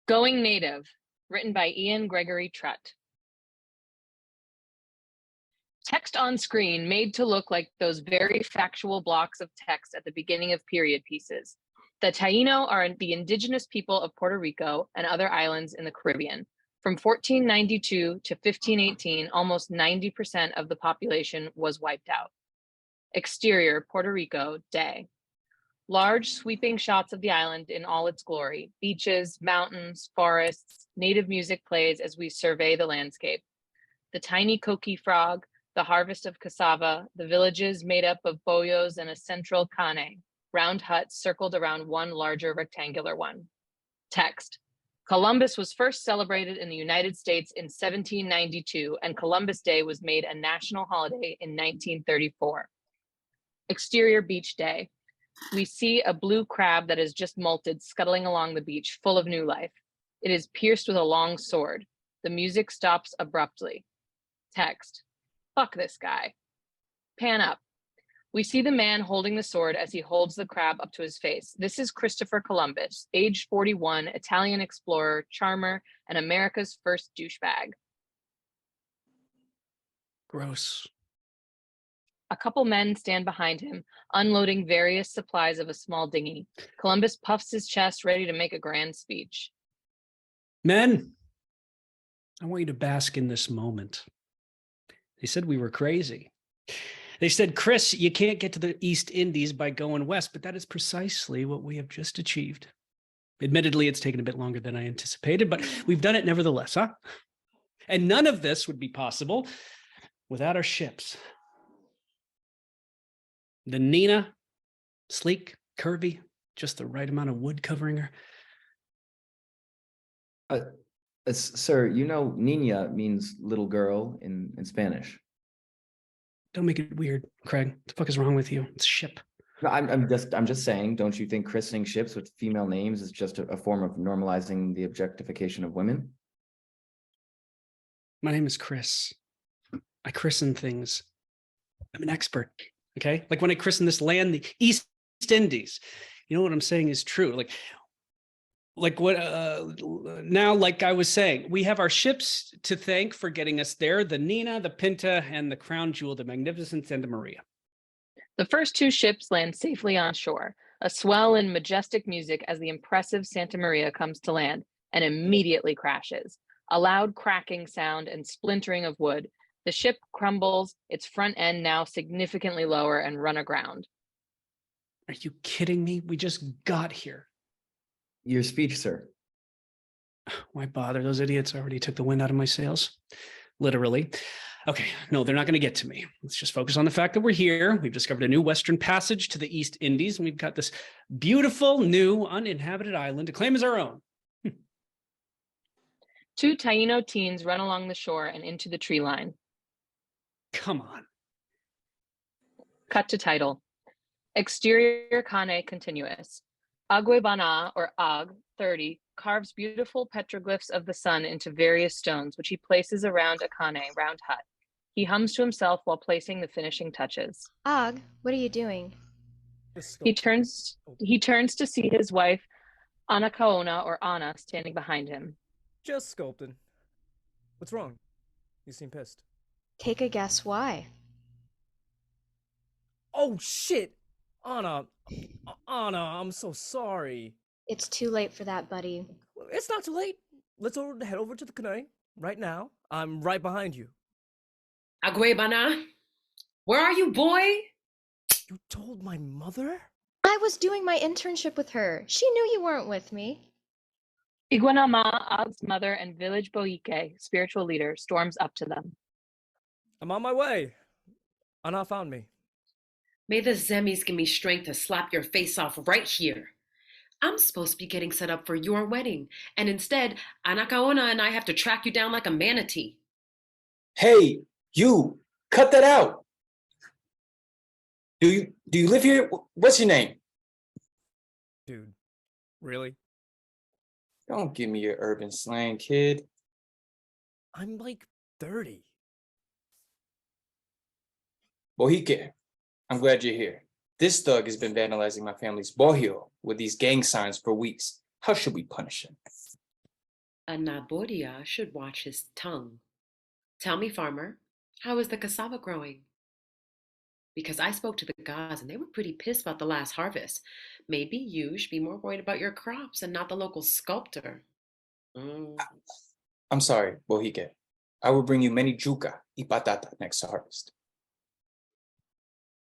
Going Native, written by Ian Gregory Trutt. Text on screen made to look like those very factual blocks of text at the beginning of period pieces. The Taino are the indigenous people of Puerto Rico and other islands in the Caribbean. From 1492 to 1518, almost 90% of the population was wiped out. Exterior, Puerto Rico, day. Large sweeping shots of the island in all its glory. Beaches, mountains, forests, native music plays as we survey the landscape. The tiny coqui frog, the harvest of cassava, the villages made up of boyos and a central cane, round huts circled around one larger rectangular one. Text. Columbus was first celebrated in the United States in 1792, and Columbus Day was made a national holiday in 1934. Exterior beach day. We see a blue crab that has just molted scuttling along the beach, full of new life. It is pierced with a long sword. The music stops abruptly. Text. Fuck this guy. Pan up. We see the man holding the sword as he holds the crab up to his face. This is Christopher Columbus, age 41, Italian explorer, charmer, and America's first douchebag. Gross. A couple men stand behind him, unloading various supplies of a small dinghy. Columbus puffs his chest, ready to make a grand speech. Men, I want you to bask in this moment. They said we were crazy. They said, Chris, you can't get to the East Indies by going west, but that is precisely what we have just achieved. Admittedly, it's taken a bit longer than I anticipated, but we've done it nevertheless, huh? And none of this would be possible without our ships. The Nina, sleek, curvy, just the right amount of wood covering her. Sir, you know Nina means little girl in Spanish. Don't make it weird, Craig. What the fuck is wrong with you? It's a ship. No, I'm just saying, don't you think christening ships with female names is just a form of normalizing the objectification of women? My name is Chris. I christen things. I'm an expert. Okay, like when I christen this land, the East Indies. You know what I'm saying is true. Like what? Now, like I was saying, we have our ships to thank for getting us there: the Nina, the Pinta, and the crown jewel, the magnificent Santa Maria. The first two ships land safely on shore. A swell and majestic music as the impressive Santa Maria comes to land and immediately crashes. A loud cracking sound and splintering of wood. The ship crumbles, its front end now significantly lower and run aground. Are you kidding me? We just got here. Your speech, sir. Why bother? Those idiots already took the wind out of my sails. Literally. Okay, no, they're not going to get to me. Let's just focus on the fact that we're here. We've discovered a new western passage to the East Indies, and we've got this beautiful new uninhabited island to claim as our own. Two Taino teens run along the shore and into the tree line. Come on. Cut to title. Exterior cane continuous. Aguebana, or Ag, 30, carves beautiful petroglyphs of the sun into various stones, which he places around a cane round hut. He hums to himself while placing the finishing touches. Ag, what are you doing? He turns to see his wife, Anakaona, or Anna, standing behind him. Just sculpting. What's wrong? You seem pissed. Take a guess why. Oh, shit! Anna, I'm so sorry. It's too late for that, buddy. It's not too late. Let's head over to the canoe right now. I'm right behind you. Aguebana, where are you, boy? You told my mother? I was doing my internship with her. She knew you weren't with me. Iguanama, Ag's mother and village Boike, spiritual leader, storms up to them. I'm on my way. Anna found me. May the Zemis give me strength to slap your face off right here. I'm supposed to be getting set up for your wedding, and instead, Anakaona and I have to track you down like a manatee. Hey, you! Cut that out! Do you live here? What's your name? Dude, really? Don't give me your urban slang, kid. I'm like 30. Bohique, I'm glad you're here. This thug has been vandalizing my family's bohio with these gang signs for weeks. How should we punish him? A Nabodia should watch his tongue. Tell me, farmer, how is the cassava growing? Because I spoke to the gods and they were pretty pissed about the last harvest. Maybe you should be more worried about your crops and not the local sculptor. I'm sorry, Bohique. I will bring you many juca y patata next harvest.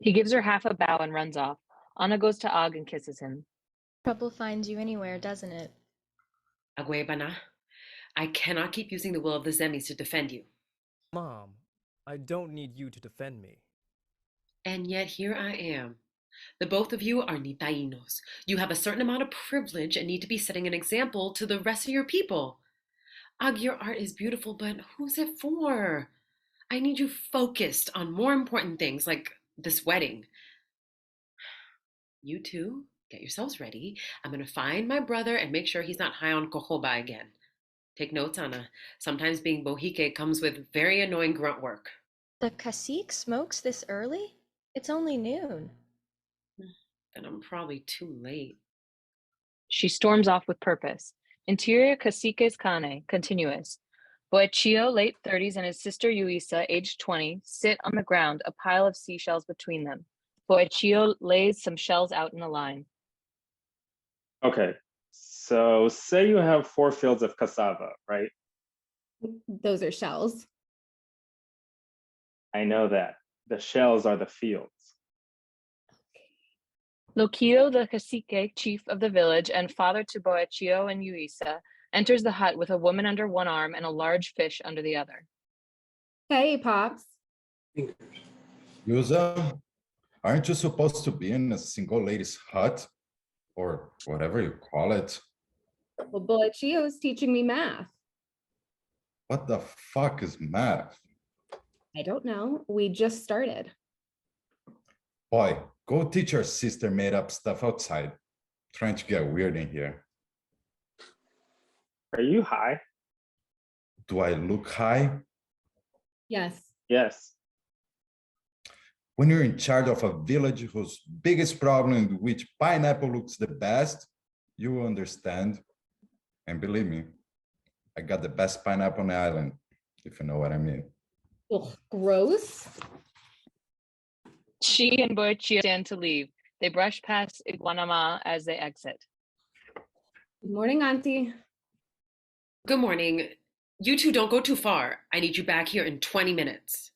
He gives her half a bow and runs off. Anna goes to Og and kisses him. Trouble finds you anywhere, doesn't it? Aguebana, I cannot keep using the will of the Zemis to defend you. Mom, I don't need you to defend me. And yet here I am. The both of you are Nitainos. You have a certain amount of privilege and need to be setting an example to the rest of your people. Og, your art is beautiful, but who's it for? I need you focused on more important things like this wedding. You two, get yourselves ready. I'm going to find my brother and make sure he's not high on cojoba again. Take notes, Anna. Sometimes being Bohique comes with very annoying grunt work. The cacique smokes this early? It's only noon. Then I'm probably too late. She storms off with purpose. Interior Caciques Cane, continuous. Boechio, late 30s, and his sister Yuisa, aged 20, sit on the ground, a pile of seashells between them. Boechio lays some shells out in a line. Okay, so say you have 4 fields of cassava, right? Those are shells. I know that. The shells are the fields. Loquillo, the cacique, chief of the village, and father to Boechio and Yuisa, enters the hut with a woman under one arm and a large fish under the other. Hey, Pops. Yusa, aren't you supposed to be in a single lady's hut? Or whatever you call it. Well, Boachio's teaching me math. What the fuck is math? I don't know. We just started. Boy, go teach your sister made up stuff outside. Trying to get weird in here. Are you high? Do I look high? Yes. Yes. When you're in charge of a village whose biggest problem in which pineapple looks the best, you will understand. And believe me, I got the best pineapple on the island, if you know what I mean. Ugh, gross. She and Boechio stand to leave. They brush past Iguanama as they exit. Good morning, Auntie. Good morning. You two don't go too far. I need you back here in 20 minutes.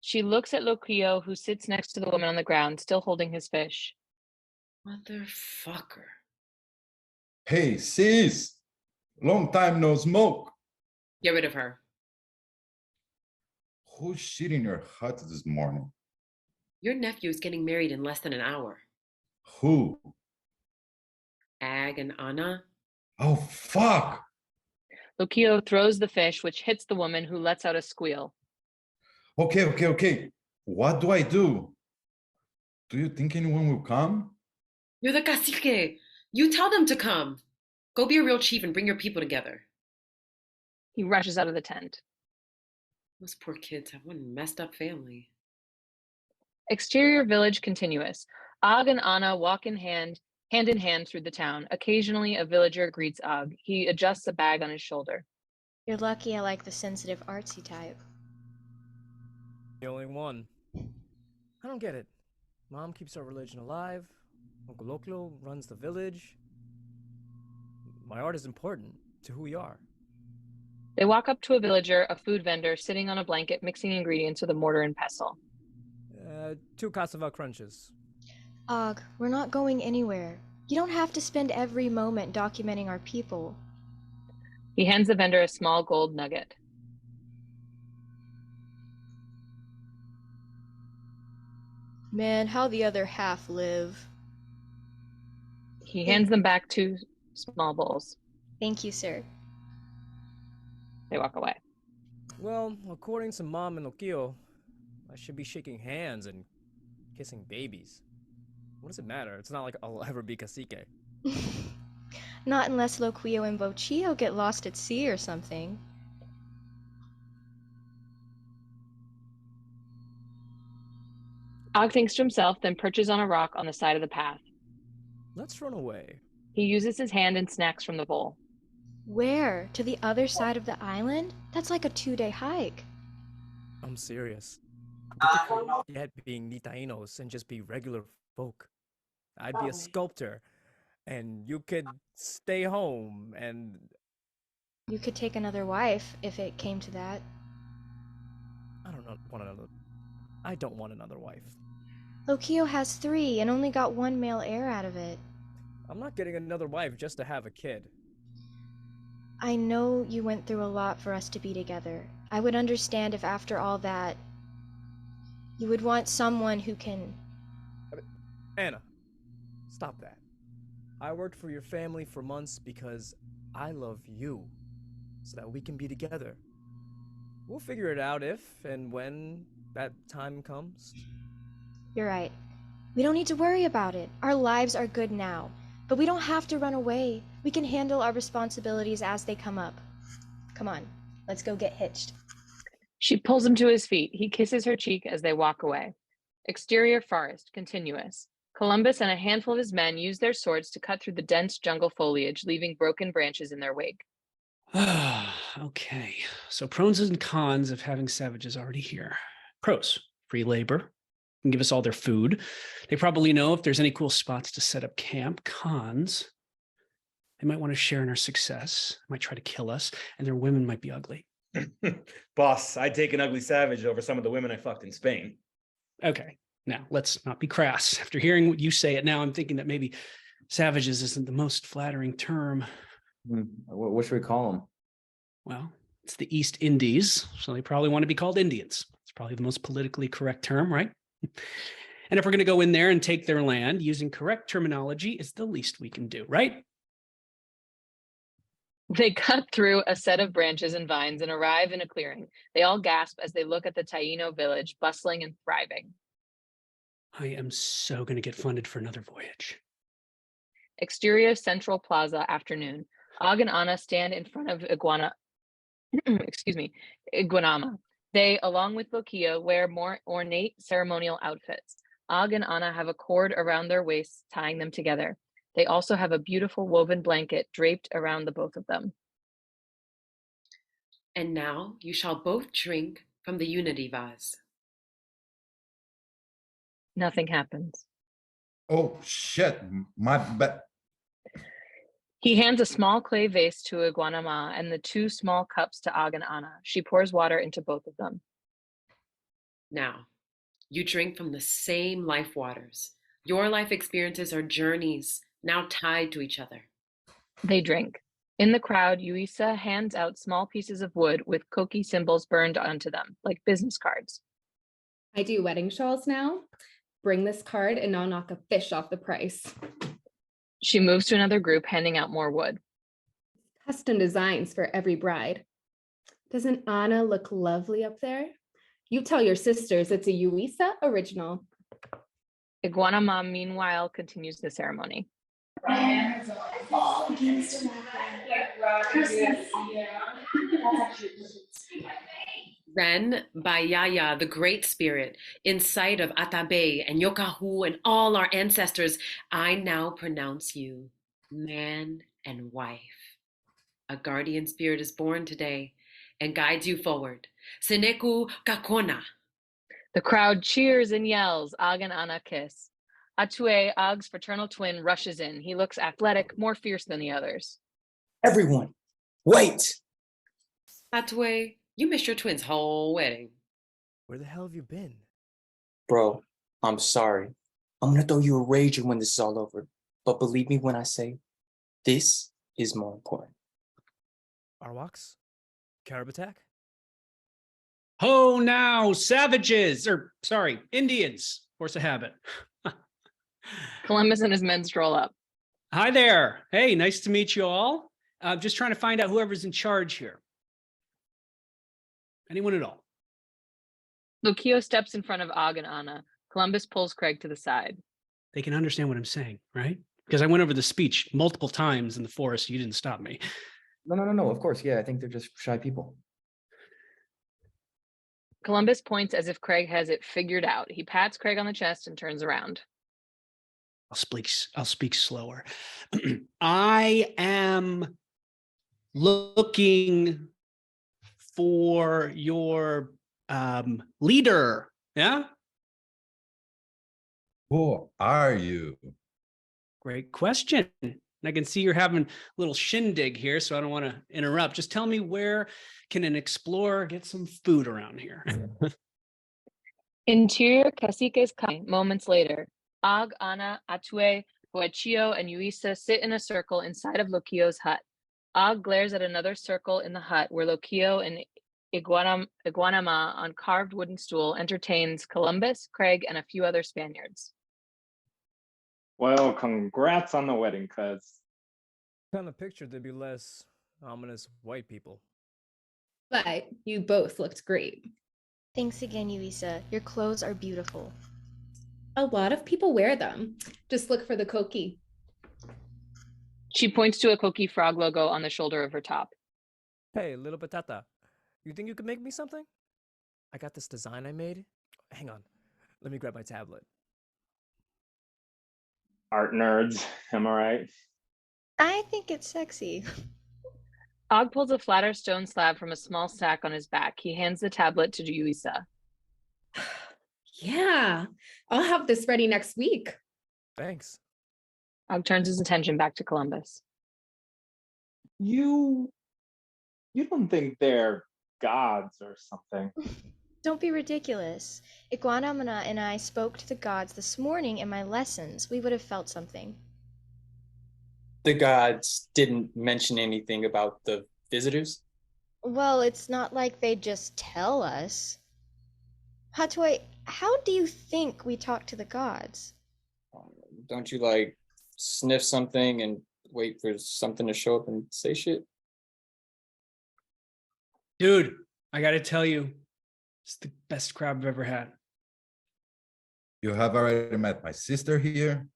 She looks at Loquillo, who sits next to the woman on the ground, still holding his fish. Motherfucker. Hey, sis! Long time no smoke. Get rid of her. Who's shit in your hut this morning? Your nephew's getting married in less than an hour. Who? Ag and Anna. Oh, fuck! Loquillo throws the fish, which hits the woman, who lets out a squeal. Okay. What do I do? Do you think anyone will come? You're the cacique. You tell them to come. Go be a real chief and bring your people together. He rushes out of the tent. Those poor kids have one messed up family. Exterior village continuous. Og and Anna walk hand in hand through the town. Occasionally, a villager greets Og. He adjusts a bag on his shoulder. You're lucky I like the sensitive, artsy type. The only one. I don't get it. Mom keeps our religion alive. Uncle Loklo runs the village. My art is important to who we are. They walk up to a villager, a food vendor, sitting on a blanket mixing ingredients with a mortar and pestle. 2 cassava crunches. Og, we're not going anywhere. You don't have to spend every moment documenting our people. He hands the vendor a small gold nugget. Man, how the other half live. He hands them back 2 small bowls. Thank you, sir. They walk away. Well, according to Mom and Loquillo, I should be shaking hands and kissing babies. What does it matter? It's not like I'll ever be cacique. Not unless Loquillo and Bochio get lost at sea or something. Og thinks to himself, then perches on a rock on the side of the path. Let's run away. He uses his hand and snacks from the bowl. Where? To the other side of the island? That's like a 2-day hike. I'm serious. We could forget being Nitainos and just be regular folk. I'd be a sculptor, and you could stay home, and You could take another wife if it came to that. I don't want another. I don't want another wife. Lokio has 3 and only got 1 male heir out of it. I'm not getting another wife just to have a kid. I know you went through a lot for us to be together. I would understand if after all that, you would want someone who can... Anna, stop that. I worked for your family for months because I love you, so that we can be together. We'll figure it out if and when that time comes. You're right. We don't need to worry about it. Our lives are good now. But we don't have to run away. We can handle our responsibilities as they come up. Come on, let's go get hitched. She pulls him to his feet. He kisses her cheek as they walk away. Exterior forest, continuous. Columbus and a handful of his men use their swords to cut through the dense jungle foliage, leaving broken branches in their wake. Okay, so pros and cons of having savages already here. Pros, free labor, can give us all their food. They probably know if there's any cool spots to set up camp. Cons, they might want to share in our success, might try to kill us, and their women might be ugly. Boss, I'd take an ugly savage over some of the women I fucked in Spain. Okay, now let's not be crass. After hearing what you say it now, I'm thinking that maybe savages isn't the most flattering term. What should we call them? Well, it's the East Indies, so they probably want to be called Indians. It's probably the most politically correct term, right? And if we're going to go in there and take their land, using correct terminology is the least we can do, right? They cut through a set of branches and vines and arrive in a clearing. They all gasp as they look at the Taino village, bustling and thriving. I am so going to get funded for another voyage. Exterior Central Plaza, afternoon. Og and Anna stand in front of Iguanama. They, along with Lokia, wear more ornate ceremonial outfits. Og and Anna have a cord around their waists, tying them together. They also have a beautiful woven blanket draped around the both of them. And now you shall both drink from the unity vase. Nothing happens. Oh, shit. My bad. He hands a small clay vase to Iguanama and the 2 small cups to Og and Anna. She pours water into both of them. Now, you drink from the same life waters. Your life experiences are journeys now tied to each other. They drink. In the crowd, Yuisa hands out small pieces of wood with koki symbols burned onto them, like business cards. I do wedding shawls now. Bring this card and I'll knock a fish off the price. She moves to another group, handing out more wood. Custom designs for every bride. Doesn't Anna look lovely up there? You tell your sisters it's a Yuisa original. Iguanama, meanwhile, continues the ceremony. Ren by Yaya, the great spirit, in sight of Atabe and Yokahu and all our ancestors, I now pronounce you man and wife. A guardian spirit is born today and guides you forward. Seneku Kakona. The crowd cheers and yells. Og and Anna kiss. Atue, Og's fraternal twin, rushes in. He looks athletic, more fierce than the others. Everyone, wait! Atue, you missed your twin's whole wedding. Where the hell have you been? Bro, I'm sorry. I'm gonna throw you a rager when this is all over. But believe me when I say, this is more important. Arwax? Carib attack? Ho now, savages, or sorry, Indians, force of habit. Columbus and his men stroll up. Hi there. Hey, nice to meet you all. Just trying to find out whoever's in charge here. Anyone at all? Lukio steps in front of Og and Anna. Columbus pulls Craig to the side. They can understand what I'm saying, right? Because I went over the speech multiple times in the forest. You didn't stop me. No. Of course, yeah. I think they're just shy people. Columbus points as if Craig has it figured out. He pats Craig on the chest and turns around. I'll speak slower. I am looking for your leader. Yeah? Who are you? Great question. And I can see you're having a little shindig here, so I don't want to interrupt. Just tell me, where can an explorer get some food around here? Interior Cacique's coming. Moments later, Ag, Ana, Atue, Boachio, and Yuisa sit in a circle inside of Loquio's hut. Ag glares at another circle in the hut where Loquio and Iguanama on carved wooden stool entertains Columbus, Craig, and a few other Spaniards. Well, congrats on the wedding, cuz. Kind of pictured there'd be less ominous white people. But you both looked great. Thanks again, Yuisa. Your clothes are beautiful. A lot of people wear them. Just look for the koki. She points to a Koki frog logo on the shoulder of her top. Hey, little patata, you think you could make me something? I got this design I made. Hang on, let me grab my tablet. Art nerds, am I right? I think it's sexy. Og pulls a flatter stone slab from a small sack on his back. He hands the tablet to Yuisa. Yeah, I'll have this ready next week. Thanks. Og turns his attention back to Columbus. You don't think they're gods or something? Don't be ridiculous. Iguanamana and I spoke to the gods this morning in my lessons. We would have felt something. The gods didn't mention anything about the visitors? Well, it's not like they just tell us. Hatoi, how do you think we talk to the gods? Don't you like sniff something and wait for something to show up and say shit? Dude, I got to tell you, it's the best crab I've ever had. You have already met my sister here.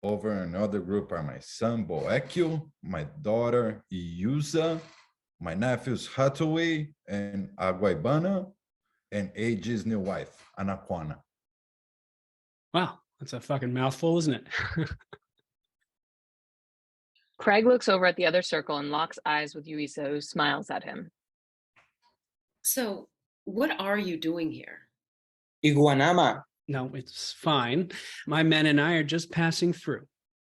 Over in another group are my son Boekio, my daughter Iusa, my nephews Hataway and Aguaibana, and AJ's new wife, Anaquana. Wow, that's a fucking mouthful, isn't it? Craig looks over at the other circle and locks eyes with Yuisa, who smiles at him. So, what are you doing here? Iguanama. No, it's fine. My men and I are just passing through.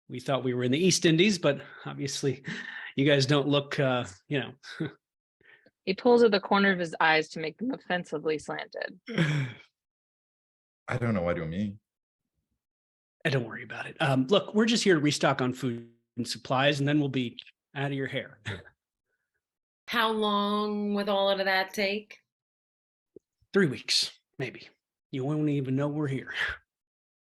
We thought we were in the East Indies, but obviously you guys don't look, He pulls at the corner of his eyes to make them offensively slanted. I don't know what you mean. Don't worry about it. Look, we're just here to restock on food and supplies, and then we'll be out of your hair. How long would all of that take? 3 weeks, maybe. You won't even know we're here.